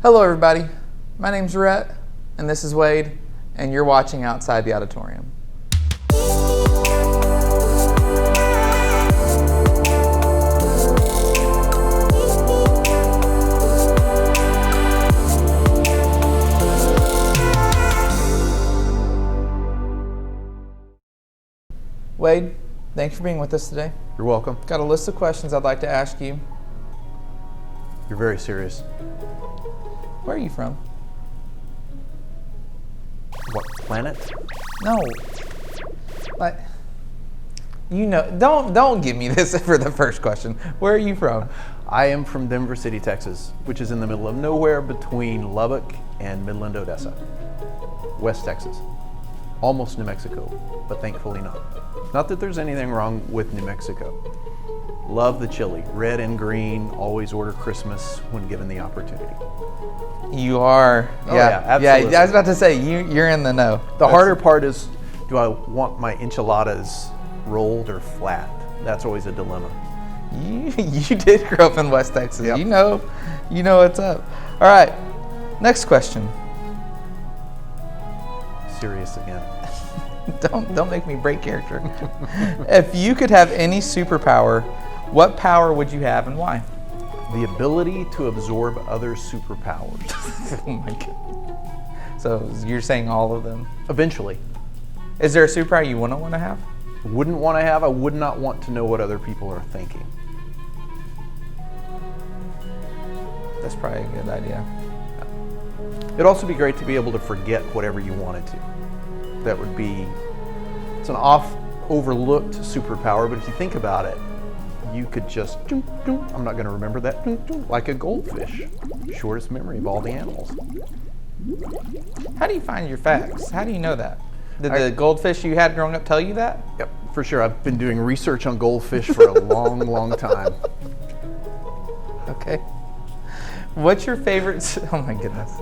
Hello everybody, my name's Rhett, and this is Wade, and you're watching Outside the Auditorium. Wade, thanks for being with us today. You're welcome. Got a list of questions I'd like to ask you. You're very serious. Where are you from? What planet? No. Like, you know, don't give me this for the first question. Where are you from? I am from Denver City, Texas, which is in the middle of nowhere between Lubbock and Midland, Odessa. West Texas. Almost New Mexico, but thankfully not. Not that there's anything wrong with New Mexico. Love the chili. Red and green, always order Christmas when given the opportunity. You are. Oh, yeah, absolutely. Yeah, I was about to say, you're in the know. The harder part is, do I want my enchiladas rolled or flat? That's always a dilemma. You did grow up in West Texas. Yep. You know what's up. All right, next question. Serious again. Don't make me break character. If you could have any superpower, what power would you have and why? The ability to absorb other superpowers. Oh my God. So you're saying all of them? Eventually. Is there a superpower you wouldn't want to have? Wouldn't want to have, I would not want to know what other people are thinking. That's probably a good idea. It'd also be great to be able to forget whatever you wanted to. That would be, it's an overlooked superpower, but if you think about it, you could just, I'm not going to remember that, like a goldfish. Shortest memory of all the animals. How do you find your facts? How do you know that? Did the goldfish you had growing up tell you that? Yep, for sure. I've been doing research on goldfish for a long time. Okay. What's your favorite, oh my goodness.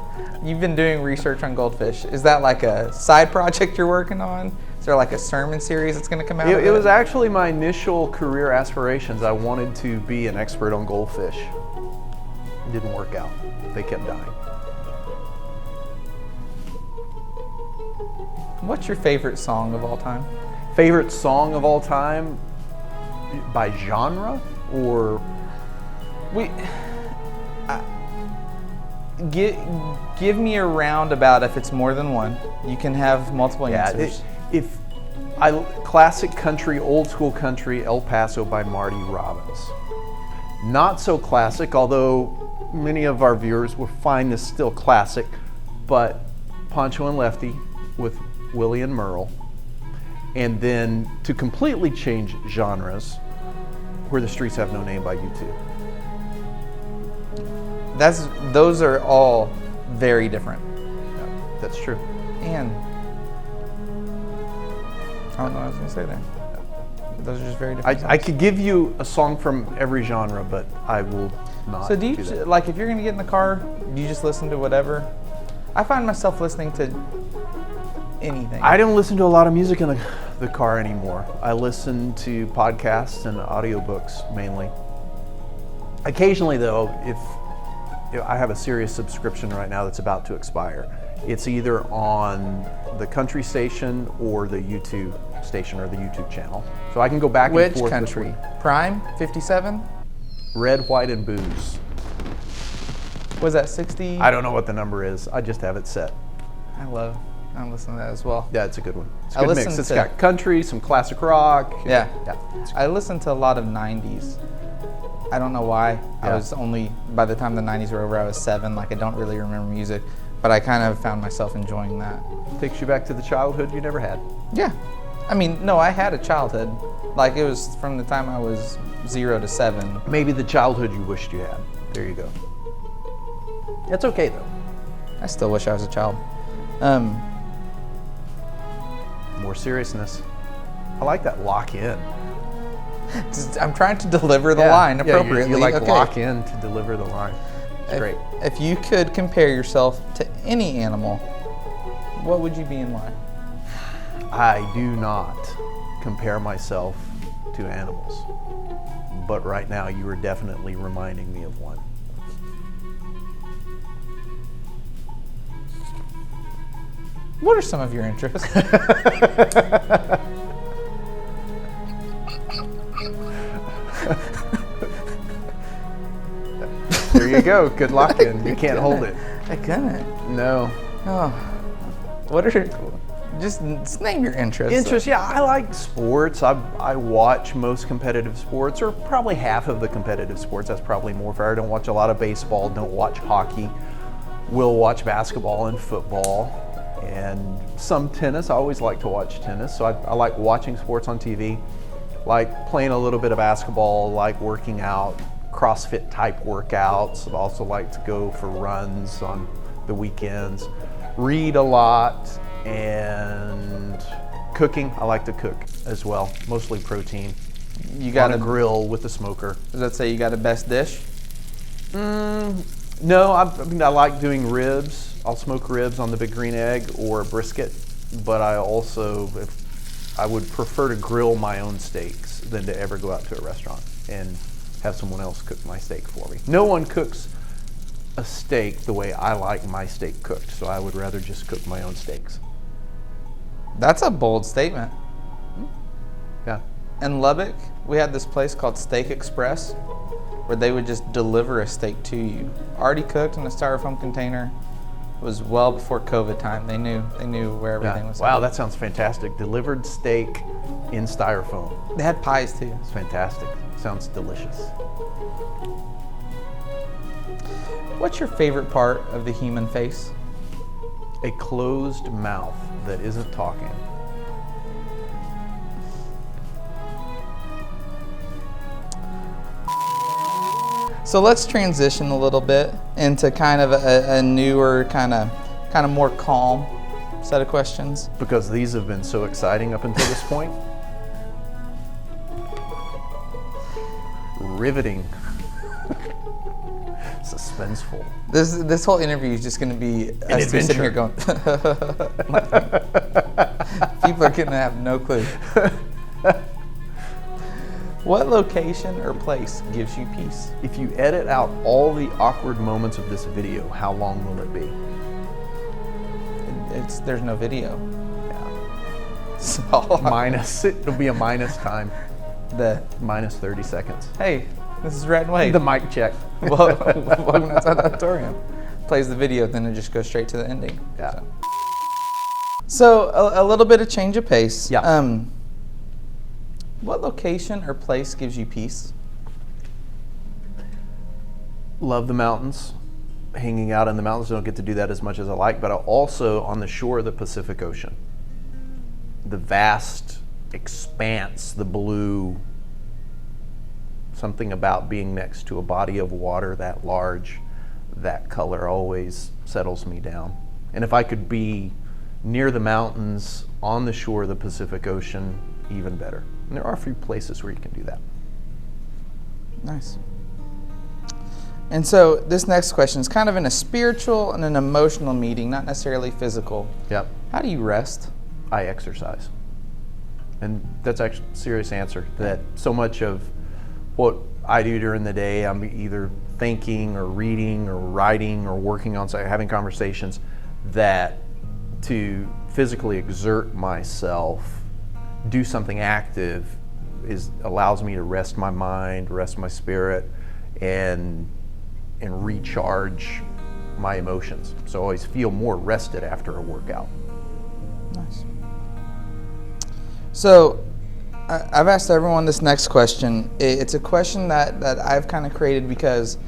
You've been doing research on goldfish. Is that like a side project you're working on? Is there like a sermon series that's going to come out of it? It was actually my initial career aspirations. I wanted to be an expert on goldfish. It didn't work out. They kept dying. What's your favorite song of all time? Favorite song of all time? By genre or? Give me a roundabout if it's more than one. You can have multiple answers. Classic country, old school country, El Paso by Marty Robbins. Not so classic, although many of our viewers will find this still classic, but Pancho and Lefty with Willie and Merle. And then to completely change genres, Where the Streets Have No Name by U2. Those are all very different. Yeah, that's true. And I don't know what I was going to say there. Those are just very different songs. I could give you a song from every genre, but I will not. So do you, like, if you're going to get in the car, do you just listen to whatever? I find myself listening to anything. I don't listen to a lot of music in the car anymore. I listen to podcasts and audiobooks mainly. Occasionally, though, if I have a Sirius subscription right now that's about to expire. It's either on the country station or the YouTube station or the YouTube channel. So I can go back and forth. Which country? Prime? 57? Red, white, and booze. Was that 60? I don't know what the number is. I just have it set. I listen to that as well. Yeah, it's a good one. It's a good mix. It's got country, some classic rock. Yeah. I listen to a lot of 90s. I don't know why. Yeah. I was only, by the time the 90s were over, I was 7. Like, I don't really remember music, but I kind of found myself enjoying that. Takes you back to the childhood you never had. Yeah. I mean, no, I had a childhood. Like, it was from the time I was 0 to 7. Maybe the childhood you wished you had. There you go. It's okay, though. I still wish I was a child. More seriousness. I like that lock in. I'm trying to deliver the line appropriately. You like lock in to deliver the line. It's great. If you could compare yourself to any animal, what would you be and why? I do not compare myself to animals, but right now you are definitely reminding me of one. What are some of your interests? There you go. Good luck, and you can't hold it. I couldn't. No. Oh. What are just name your interests? Interest, yeah, I like sports. I watch most competitive sports, or probably half of the competitive sports. That's probably more fair. I don't watch a lot of baseball, don't watch hockey. Will watch basketball and football, and some tennis. I always like to watch tennis, so I like watching sports on TV. Like playing a little bit of basketball, like working out, CrossFit type workouts. I also like to go for runs on the weekends. Read a lot, and cooking. I like to cook as well, mostly protein. You got a grill with a smoker. Does that say you got a best dish? No, I mean, I like doing ribs. I'll smoke ribs on the big green egg or a brisket, but I also, I would prefer to grill my own steaks than to ever go out to a restaurant and have someone else cook my steak for me. No one cooks a steak the way I like my steak cooked, so I would rather just cook my own steaks. That's a bold statement. Yeah. In Lubbock, we had this place called Steak Express where they would just deliver a steak to you, already cooked in a styrofoam container. It was well before COVID time. They knew where everything was. Wow, that sounds fantastic. Delivered steak in styrofoam. They had pies too. It's fantastic. Sounds delicious. What's your favorite part of the human face? A closed mouth that isn't talking. So let's transition a little bit into kind of a newer, kind of more calm set of questions. Because these have been so exciting up until this point. Riveting. Suspenseful. This whole interview is just going to be us two sitting here going. People are going to have no clue. What location or place gives you peace? If you edit out all the awkward moments of this video, how long will it be? There's no video. Yeah. So it'll be a minus time. The minus 30 seconds. Hey, this is Rhett and Wade. The mic check. Well, welcome to Outside the Auditorium. Plays the video, then it just goes straight to the ending. Yeah. So a little bit of change of pace. Yeah. What location or place gives you peace? Love the mountains. Hanging out in the mountains, don't get to do that as much as I like, but also on the shore of the Pacific Ocean. The vast expanse, the blue, something about being next to a body of water that large, that color always settles me down. And if I could be near the mountains on the shore of the Pacific Ocean, even better. And there are a few places where you can do that. Nice. And so this next question is kind of in a spiritual and an emotional meeting, not necessarily physical. Yep. How do you rest? I exercise. And that's actually a serious answer. That so much of what I do during the day, I'm either thinking or reading or writing or working on something, having conversations, that to physically exert myself, do something active, allows me to rest my mind, rest my spirit, and recharge my emotions. So I always feel more rested after a workout. Nice. So I've asked everyone this next question. It's a question that I've kind of created because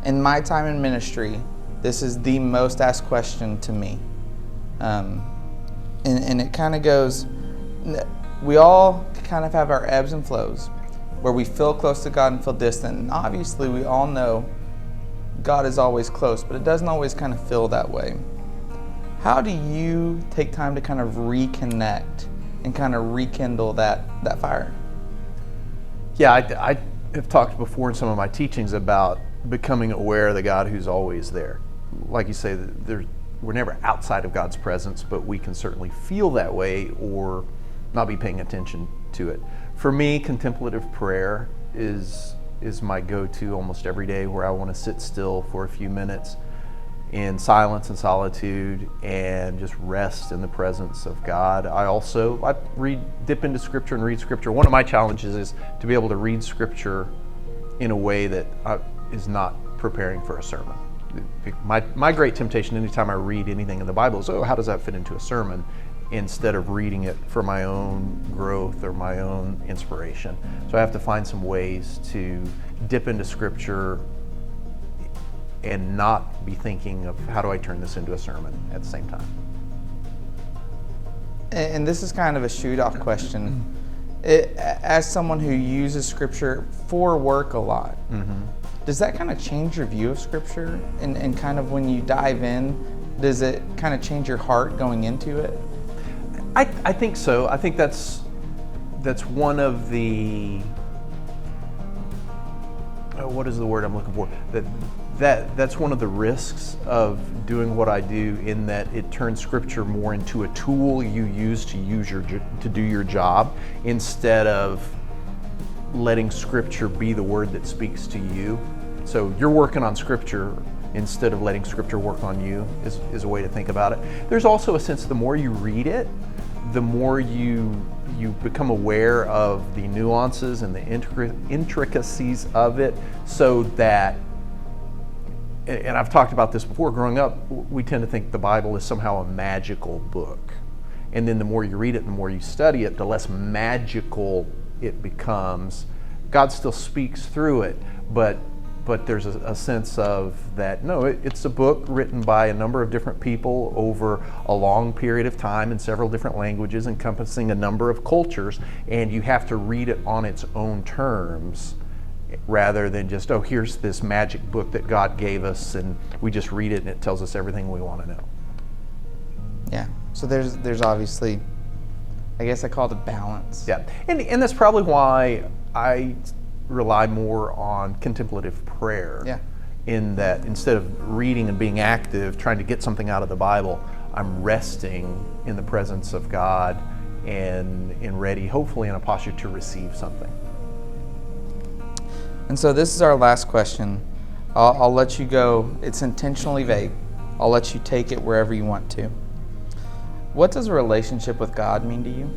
in my time in ministry, this is the most asked question to me. And it kind of goes, we all kind of have our ebbs and flows where we feel close to God and feel distant. And obviously we all know God is always close, but it doesn't always kind of feel that way. How do you take time to kind of reconnect and kind of rekindle that fire? Yeah, I have talked before in some of my teachings about becoming aware of the God who's always there. Like you say, we're never outside of God's presence, but we can certainly feel that way or not be paying attention to it. For me, contemplative prayer is my go-to almost every day, where I want to sit still for a few minutes in silence and solitude and just rest in the presence of God. I dip into Scripture and read Scripture. One of my challenges is to be able to read Scripture in a way that is not preparing for a sermon. My great temptation anytime I read anything in the Bible is, how does that fit into a sermon? Instead of reading it for my own growth or my own inspiration. So I have to find some ways to dip into Scripture and not be thinking of how do I turn this into a sermon at the same time. And this is kind of a shoot-off question. As someone who uses Scripture for work a lot, does that kind of change your view of Scripture? And kind of when you dive in, does it kind of change your heart going into it? I think so. I think that's one of the, what is the word I'm looking for? That's one of the risks of doing what I do, in that it turns Scripture more into a tool you use to do your job, instead of letting Scripture be the word that speaks to you. So you're working on Scripture instead of letting Scripture work on you is a way to think about it. There's also a sense the more you read it, the more you become aware of the nuances and the intricacies of it, so that, and I've talked about this before, growing up, we tend to think the Bible is somehow a magical book. And then the more you read it, the more you study it, the less magical it becomes. God still speaks through it, but there's a sense of that, no, it's a book written by a number of different people over a long period of time in several different languages, encompassing a number of cultures, and you have to read it on its own terms, rather than just, here's this magic book that God gave us, and we just read it and it tells us everything we want to know. Yeah, so there's obviously, I guess I call it a balance. Yeah, and that's probably why I rely more on contemplative prayer. Yeah. In that, instead of reading and being active, trying to get something out of the Bible, I'm resting in the presence of God and ready, hopefully in a posture to receive something. And so this is our last question. I'll let you go. It's intentionally vague. I'll let you take it wherever you want to. What does a relationship with God mean to you?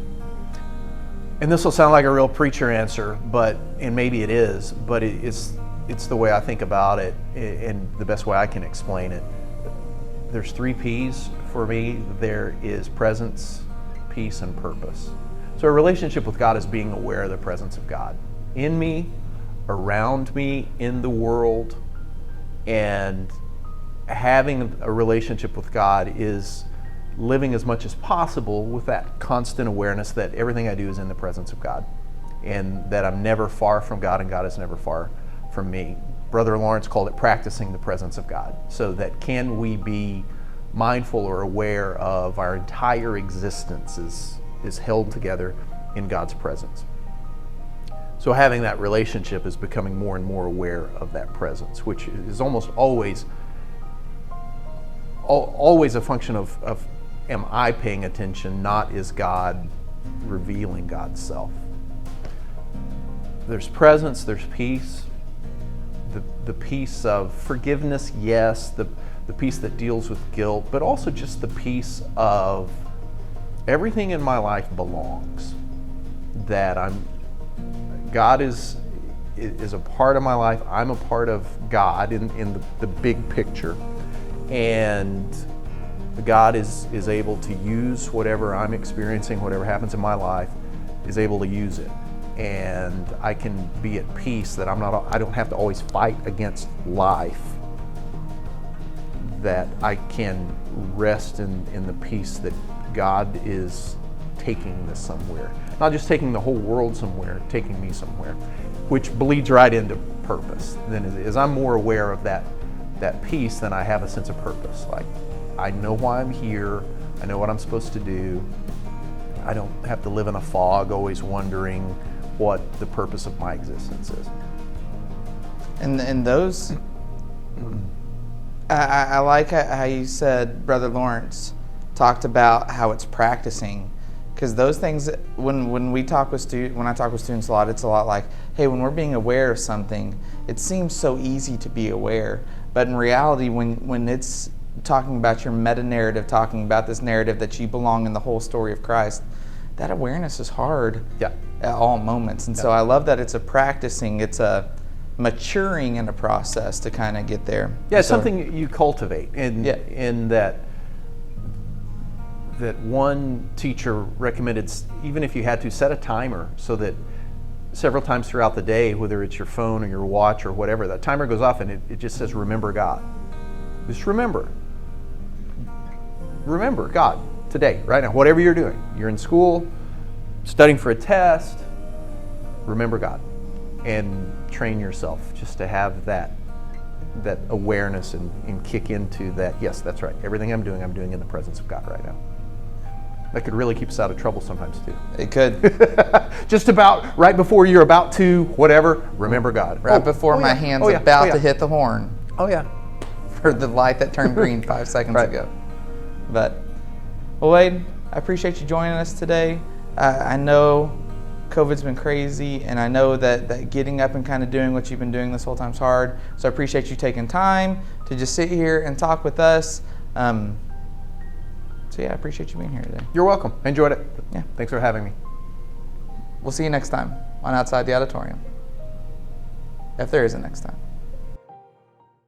And this will sound like a real preacher answer, and maybe it is, but it's the way I think about it, and the best way I can explain it. There's 3 P's for me. There is presence, peace, and purpose. So a relationship with God is being aware of the presence of God in me, around me, in the world, and having a relationship with God is living as much as possible with that constant awareness that everything I do is in the presence of God, and that I'm never far from God and God is never far from me. Brother Lawrence called it practicing the presence of God. So that can we be mindful or aware of our entire existence is held together in God's presence. So having that relationship is becoming more and more aware of that presence, which is almost always a function of am I paying attention, not is God revealing God's self. There's presence, there's peace, the peace of forgiveness, yes, the peace that deals with guilt, but also just the peace of everything in my life belongs. That God is a part of my life, I'm a part of God in the big picture, and God is able to use whatever I'm experiencing, whatever happens in my life, is able to use it. And I can be at peace that I don't have to always fight against life. That I can rest in the peace that God is taking this somewhere. Not just taking the whole world somewhere, taking me somewhere, which bleeds right into purpose. Then as I'm more aware of that peace, then I have a sense of purpose. Like, I know why I'm here, I know what I'm supposed to do. I don't have to live in a fog always wondering what the purpose of my existence is. And those, I like how you said Brother Lawrence talked about how it's practicing, because those things, when I talk with students a lot, it's a lot like, hey, when we're being aware of something, it seems so easy to be aware, but in reality, when it's talking about your meta narrative, talking about this narrative that you belong in the whole story of Christ, that awareness is hard at all moments. And so I love that it's a practicing, it's a maturing in a process to kind of get there. Yeah, it's something you cultivate. In that one teacher recommended, even if you had to, set a timer so that several times throughout the day, whether it's your phone or your watch or whatever, that timer goes off and it just says, remember God. Just remember. Remember God today, right now, whatever you're doing. You're in school, studying for a test, remember God. And train yourself just to have that awareness and kick into that, yes, that's right. Everything I'm doing in the presence of God right now. That could really keep us out of trouble sometimes too. It could. Just about right before you're about to, whatever, remember God. Right before my hand's about to hit the horn. Oh yeah. For the light that turned green 5 seconds ago. But, well, Wade, I appreciate you joining us today. I know COVID's been crazy, and I know that getting up and kind of doing what you've been doing this whole time is hard. So I appreciate you taking time to just sit here and talk with us. So yeah, I appreciate you being here today. You're welcome. I enjoyed it. Yeah. Thanks for having me. We'll see you next time on Outside the Auditorium. If there is a next time.